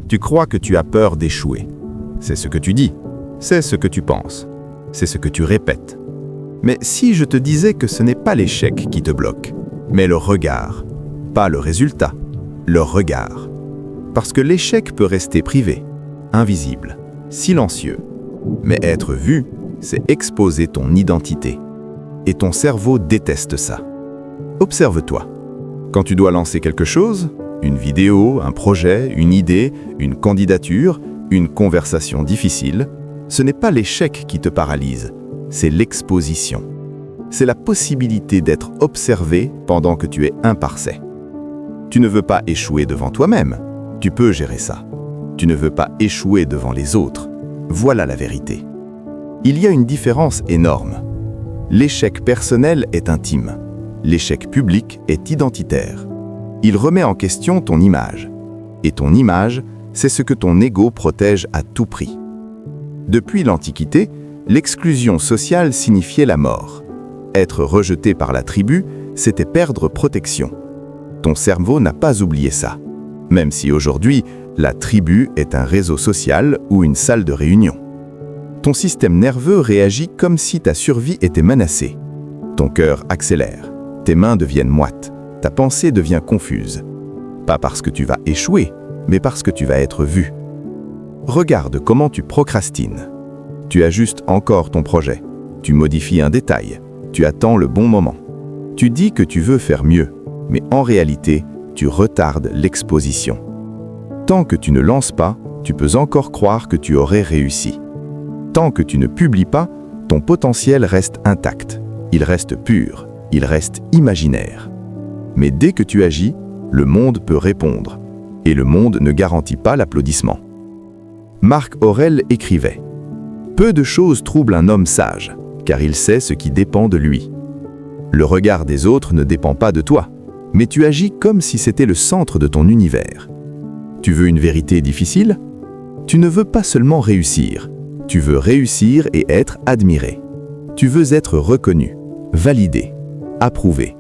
Tu crois que tu as peur d'échouer. C'est ce que tu dis, c'est ce que tu penses, c'est ce que tu répètes. Mais si je te disais que ce n'est pas l'échec qui te bloque, mais le regard, pas le résultat, le regard. Parce que l'échec peut rester privé, invisible, silencieux. Mais être vu, c'est exposer ton identité. Et ton cerveau déteste ça. Observe-toi. Quand tu dois lancer quelque chose, une vidéo, un projet, une idée, une candidature, une conversation difficile, ce n'est pas l'échec qui te paralyse, c'est l'exposition. C'est la possibilité d'être observé pendant que tu es imparfait. Tu ne veux pas échouer devant toi-même, tu peux gérer ça. Tu ne veux pas échouer devant les autres. Voilà la vérité. Il y a une différence énorme. L'échec personnel est intime. L'échec public est identitaire. Il remet en question ton image. Et ton image, c'est ce que ton ego protège à tout prix. Depuis l'Antiquité, l'exclusion sociale signifiait la mort. Être rejeté par la tribu, c'était perdre protection. Ton cerveau n'a pas oublié ça. Même si aujourd'hui, la tribu est un réseau social ou une salle de réunion. Ton système nerveux réagit comme si ta survie était menacée. Ton cœur accélère, tes mains deviennent moites, ta pensée devient confuse. Pas parce que tu vas échouer, mais parce que tu vas être vu. Regarde comment tu procrastines. Tu ajustes encore ton projet, tu modifies un détail, tu attends le bon moment. Tu dis que tu veux faire mieux, mais en réalité, tu retardes l'exposition. Tant que tu ne lances pas, tu peux encore croire que tu aurais réussi. Tant que tu ne publies pas, ton potentiel reste intact. Il reste pur, il reste imaginaire. Mais dès que tu agis, le monde peut répondre. Et le monde ne garantit pas l'applaudissement. Marc Aurèle écrivait « Peu de choses troublent un homme sage, car il sait ce qui dépend de lui. Le regard des autres ne dépend pas de toi, mais tu agis comme si c'était le centre de ton univers. Tu veux une vérité difficile? Tu ne veux pas seulement réussir, tu veux réussir et être admiré. Tu veux être reconnu, validé, approuvé.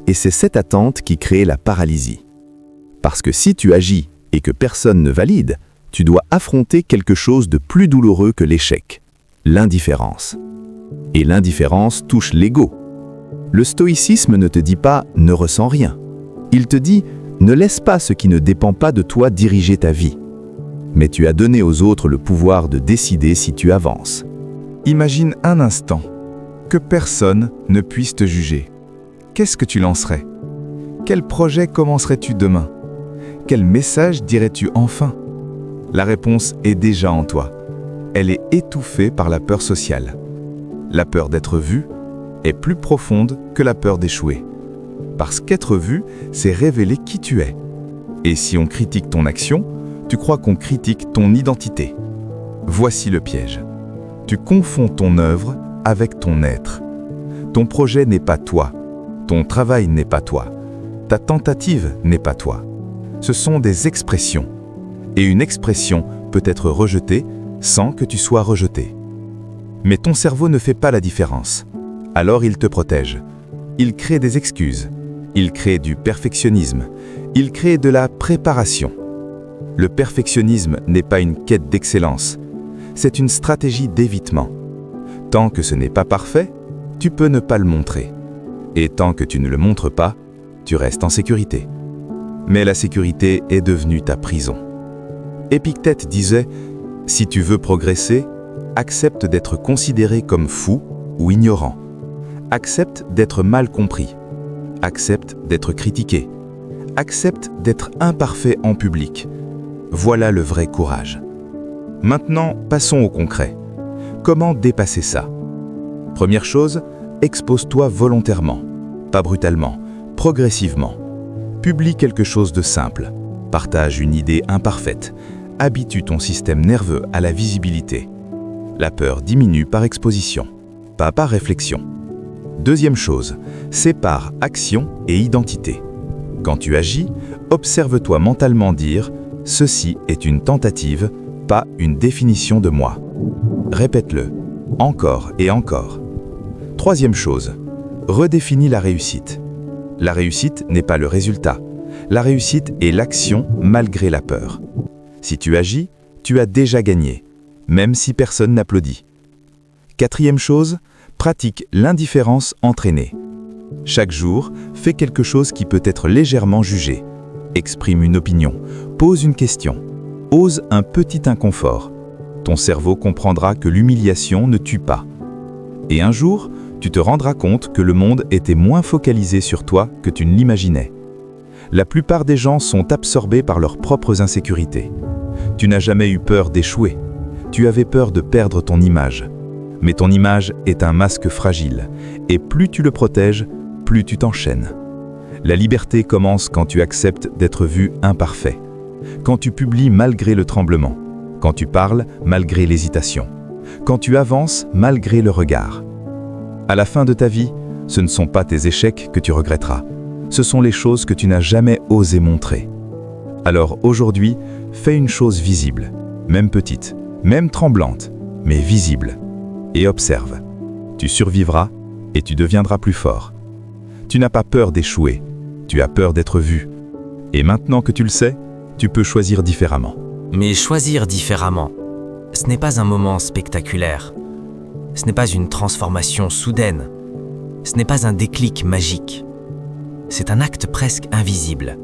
Et c'est cette attente qui crée la paralysie. Parce que si tu agis et que personne ne valide, tu dois affronter quelque chose de plus douloureux que l'échec, l'indifférence. Et l'indifférence touche l'ego. Le stoïcisme ne te dit pas « ne ressens rien ». Il te dit « ne laisse pas ce qui ne dépend pas de toi diriger ta vie ». Mais tu as donné aux autres le pouvoir de décider si tu avances. Imagine un instant que personne ne puisse te juger. Qu'est-ce que tu lancerais? Quel projet commencerais-tu demain? Quel message dirais-tu enfin? La réponse est déjà en toi. Elle est étouffée par la peur sociale. La peur d'être vu est plus profonde que la peur d'échouer. Parce qu'être vu, c'est révéler qui tu es. Et si on critique ton action, tu crois qu'on critique ton identité. Voici le piège. Tu confonds ton œuvre avec ton être. Ton projet n'est pas toi. Ton travail n'est pas toi. Ta tentative n'est pas toi. Ce sont des expressions. Et une expression peut être rejetée sans que tu sois rejeté. Mais ton cerveau ne fait pas la différence. Alors il te protège. Il crée des excuses. Il crée du perfectionnisme. Il crée de la préparation. Le perfectionnisme n'est pas une quête d'excellence. C'est une stratégie d'évitement. Tant que ce n'est pas parfait, tu peux ne pas le montrer. Et tant que tu ne le montres pas, tu restes en sécurité. Mais la sécurité est devenue ta prison. Épictète disait « Si tu veux progresser, accepte d'être considéré comme fou ou ignorant. Accepte d'être mal compris. Accepte d'être critiqué. Accepte d'être imparfait en public. Voilà le vrai courage. » Maintenant, passons au concret. Comment dépasser ça? Première chose, expose-toi volontairement, pas brutalement, progressivement. Publie quelque chose de simple. Partage une idée imparfaite. Habitue ton système nerveux à la visibilité. La peur diminue par exposition, pas par réflexion. Deuxième chose, sépare action et identité. Quand tu agis, observe-toi mentalement dire « Ceci est une tentative, pas une définition de moi ». Répète-le, encore et encore. Troisième chose, redéfinis la réussite. La réussite n'est pas le résultat. La réussite est l'action malgré la peur. Si tu agis, tu as déjà gagné, même si personne n'applaudit. Quatrième chose, pratique l'indifférence entraînée. Chaque jour, fais quelque chose qui peut être légèrement jugé. Exprime une opinion, pose une question, ose un petit inconfort. Ton cerveau comprendra que l'humiliation ne tue pas. Et un jour, tu te rendras compte que le monde était moins focalisé sur toi que tu ne l'imaginais. La plupart des gens sont absorbés par leurs propres insécurités. Tu n'as jamais eu peur d'échouer. Tu avais peur de perdre ton image. Mais ton image est un masque fragile, et plus tu le protèges, plus tu t'enchaînes. La liberté commence quand tu acceptes d'être vu imparfait, quand tu publies malgré le tremblement, quand tu parles malgré l'hésitation, quand tu avances malgré le regard. À la fin de ta vie, ce ne sont pas tes échecs que tu regretteras, ce sont les choses que tu n'as jamais osé montrer. Alors aujourd'hui, fais une chose visible, même petite, même tremblante, mais visible, et observe. Tu survivras et tu deviendras plus fort. Tu n'as pas peur d'échouer, tu as peur d'être vu. Et maintenant que tu le sais, tu peux choisir différemment. Mais choisir différemment, ce n'est pas un moment spectaculaire. Ce n'est pas une transformation soudaine. Ce n'est pas un déclic magique. C'est un acte presque invisible,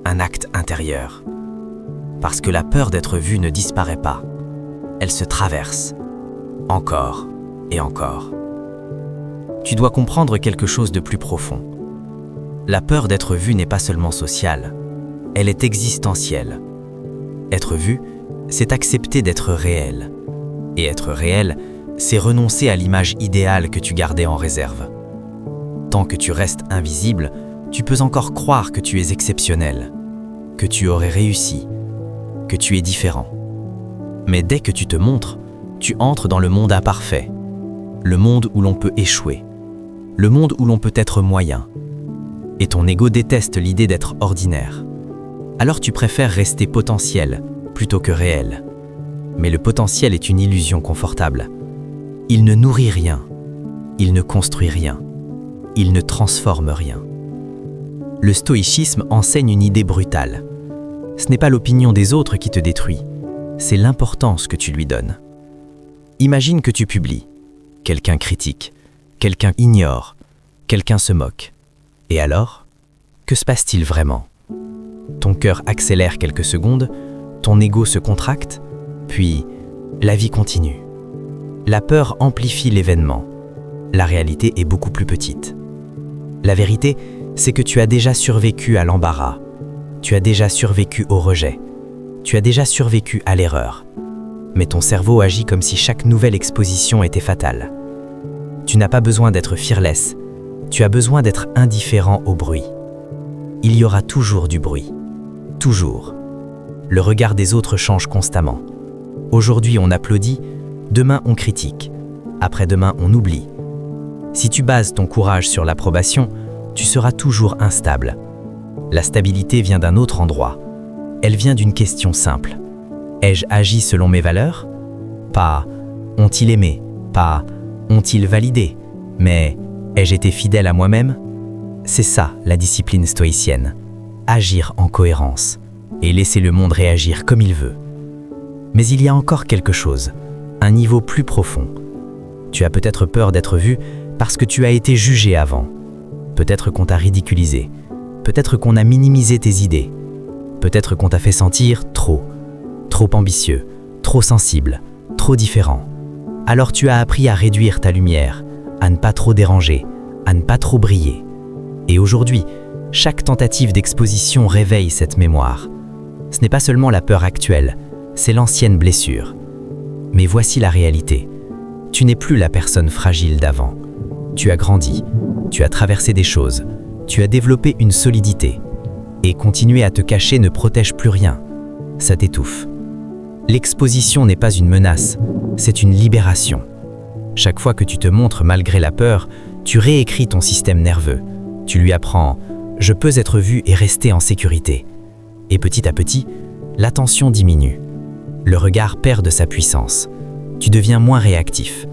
un acte intérieur. Parce que la peur d'être vu ne disparaît pas. Elle se traverse, encore et encore. Tu dois comprendre quelque chose de plus profond. La peur d'être vu n'est pas seulement sociale, elle est existentielle. Être vu, c'est accepter d'être réel. Et être réel, c'est renoncer à l'image idéale que tu gardais en réserve. Tant que tu restes invisible, tu peux encore croire que tu es exceptionnel, que tu aurais réussi, que tu es différent. Mais dès que tu te montres, tu entres dans le monde imparfait, le monde où l'on peut échouer, le monde où l'on peut être moyen. Et ton ego déteste l'idée d'être ordinaire. Alors tu préfères rester potentiel plutôt que réel. Mais le potentiel est une illusion confortable. Il ne nourrit rien, il ne construit rien, il ne transforme rien. Le stoïcisme enseigne une idée brutale. Ce n'est pas l'opinion des autres qui te détruit, c'est l'importance que tu lui donnes. Imagine que tu publies. Quelqu'un critique, quelqu'un ignore, quelqu'un se moque. Et alors, que se passe-t-il vraiment? Ton cœur accélère quelques secondes, ton ego se contracte, puis la vie continue. La peur amplifie l'événement. La réalité est beaucoup plus petite. La vérité, c'est que tu as déjà survécu à l'embarras. Tu as déjà survécu au rejet. Tu as déjà survécu à l'erreur. Mais ton cerveau agit comme si chaque nouvelle exposition était fatale. Tu n'as pas besoin d'être fearless. Tu as besoin d'être indifférent au bruit. Il y aura toujours du bruit. Toujours. Le regard des autres change constamment. Aujourd'hui, on applaudit, demain, on critique. Après-demain, on oublie. Si tu bases ton courage sur l'approbation, tu seras toujours instable. La stabilité vient d'un autre endroit. Elle vient d'une question simple. Ai-je agi selon mes valeurs? Pas « ont-ils aimé ?» Pas « ont-ils validé ?» Mais « ai-je été fidèle à moi-même ?» C'est ça la discipline stoïcienne. Agir en cohérence et laisser le monde réagir comme il veut. Mais il y a encore quelque chose, un niveau plus profond. Tu as peut-être peur d'être vu parce que tu as été jugé avant. Peut-être qu'on t'a ridiculisé. Peut-être qu'on a minimisé tes idées. Peut-être qu'on t'a fait sentir trop ambitieux, trop sensible, trop différent. Alors tu as appris à réduire ta lumière, à ne pas trop déranger, à ne pas trop briller. Et aujourd'hui, chaque tentative d'exposition réveille cette mémoire. Ce n'est pas seulement la peur actuelle, c'est l'ancienne blessure. Mais voici la réalité. Tu n'es plus la personne fragile d'avant. Tu as grandi, tu as traversé des choses, tu as développé une solidité. Et continuer à te cacher ne protège plus rien. Ça t'étouffe. L'exposition n'est pas une menace, c'est une libération. Chaque fois que tu te montres malgré la peur, tu réécris ton système nerveux. Tu lui apprends « je peux être vu et rester en sécurité ». Et petit à petit, l'attention diminue. Le regard perd de sa puissance. Tu deviens moins réactif,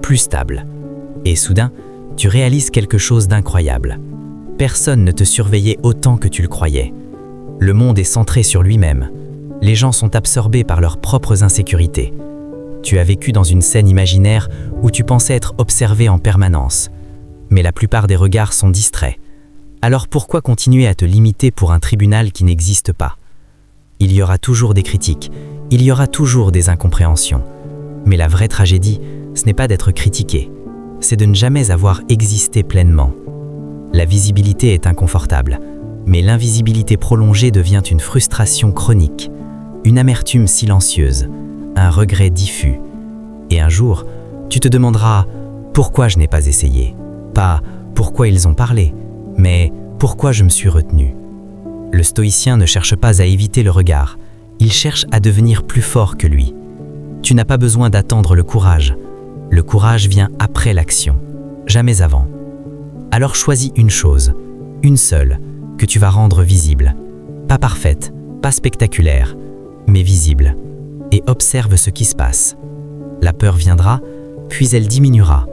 plus stable. Et soudain, tu réalises quelque chose d'incroyable. Personne ne te surveillait autant que tu le croyais. Le monde est centré sur lui-même. Les gens sont absorbés par leurs propres insécurités. Tu as vécu dans une scène imaginaire où tu pensais être observé en permanence. Mais la plupart des regards sont distraits. Alors pourquoi continuer à te limiter pour un tribunal qui n'existe pas? Il y aura toujours des critiques, il y aura toujours des incompréhensions. Mais la vraie tragédie, ce n'est pas d'être critiqué, c'est de ne jamais avoir existé pleinement. La visibilité est inconfortable, mais l'invisibilité prolongée devient une frustration chronique, une amertume silencieuse, un regret diffus. Et un jour, tu te demanderas pourquoi je n'ai pas essayé. Pas pourquoi ils ont parlé, mais pourquoi je me suis retenu. Le stoïcien ne cherche pas à éviter le regard, il cherche à devenir plus fort que lui. Tu n'as pas besoin d'attendre le courage. Le courage vient après l'action, jamais avant. Alors choisis une chose, une seule, que tu vas rendre visible. Pas parfaite, pas spectaculaire, mais visible. Et observe ce qui se passe. La peur viendra, puis elle diminuera,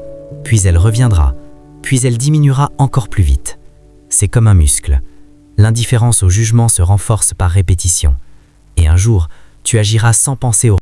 puis elle reviendra, puis elle diminuera encore plus vite. C'est comme un muscle. L'indifférence au jugement se renforce par répétition. Et un jour, tu agiras sans penser au